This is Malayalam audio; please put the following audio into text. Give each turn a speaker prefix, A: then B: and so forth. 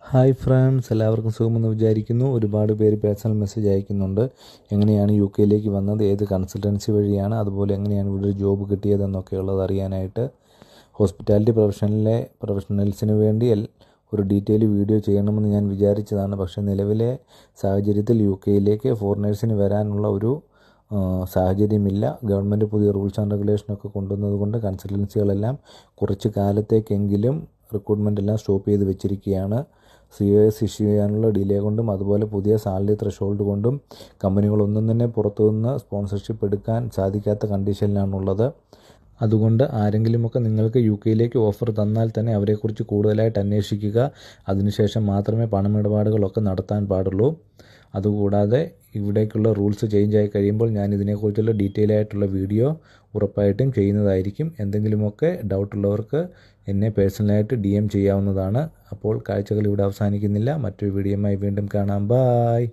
A: ഹായ് ഫ്രണ്ട്സ്, എല്ലാവർക്കും സുഖമെന്ന് വിചാരിക്കുന്നു. ഒരുപാട് പേര് പേഴ്സണൽ മെസ്സേജ് അയക്കുന്നുണ്ട്. എങ്ങനെയാണ് യു കെയിലേക്ക് വന്നത്, ഏത് കൺസൾട്ടൻസി വഴിയാണ്, അതുപോലെ എങ്ങനെയാണ് ഇവിടെ ഒരു ജോബ് കിട്ടിയതെന്നൊക്കെ ഉള്ളത് അറിയാനായിട്ട്. ഹോസ്പിറ്റാലിറ്റി പ്രൊഫഷണൽസിന് വേണ്ടി ഒരു ഡീറ്റെയിൽ വീഡിയോ ചെയ്യണമെന്ന് ഞാൻ വിചാരിച്ചതാണ്. പക്ഷേ നിലവിലെ സാഹചര്യത്തിൽ യു കെയിലേക്ക് ഫോറിനേഴ്സിന് വരാനുള്ള ഒരു സാഹചര്യമില്ല. ഗവൺമെൻറ് പുതിയ റൂൾസ് ആൻഡ് റെഗുലേഷനൊക്കെ കൊണ്ടുവന്നത് കൊണ്ട് കൺസൾട്ടൻസികളെല്ലാം കുറച്ച് കാലത്തേക്കെങ്കിലും റിക്രൂട്ട്മെൻ്റ് എല്ലാം സ്റ്റോപ്പ് ചെയ്ത് വെച്ചിരിക്കുകയാണ്. COS ഇഷ്യൂ ചെയ്യാനുള്ള ഡിലേ കൊണ്ടും അതുപോലെ പുതിയ സാലറി ത്രഷോൾഡ് കൊണ്ടും കമ്പനികളൊന്നും തന്നെ പുറത്തുനിന്ന് സ്പോൺസർഷിപ്പ് എടുക്കാൻ സാധിക്കാത്ത കണ്ടീഷനിലാണുള്ളത്. അതുകൊണ്ട് ആരെങ്കിലുമൊക്കെ നിങ്ങൾക്ക് യു കെയിലേക്ക് ഓഫർ തന്നാൽ തന്നെ അവരെക്കുറിച്ച് കൂടുതലായിട്ട് അന്വേഷിക്കുക. അതിനുശേഷം മാത്രമേ പണമിടപാടുകളൊക്കെ നടത്താൻ പാടുള്ളൂ. അതുകൂടാതെ ഇവിടേക്കുള്ള റൂൾസ് ചേഞ്ച് ആയി കഴിയുമ്പോൾ ഞാൻ ഇതിനെക്കുറിച്ചുള്ള ഡീറ്റെയിൽ ആയിട്ടുള്ള വീഡിയോ ഉറപ്പായിട്ടും ചെയ്യുന്നതായിരിക്കും. എന്തെങ്കിലുമൊക്കെ ഡൗട്ടുള്ളവർക്ക് എന്നെ പേഴ്സണലായിട്ട് DM ചെയ്യാവുന്നതാണ്. അപ്പോൾ കാഴ്ചകൾ ഇവിടെ അവസാനിക്കുന്നില്ല. മറ്റൊരു വീഡിയോയുമായി വീണ്ടും കാണാം. ബായ്.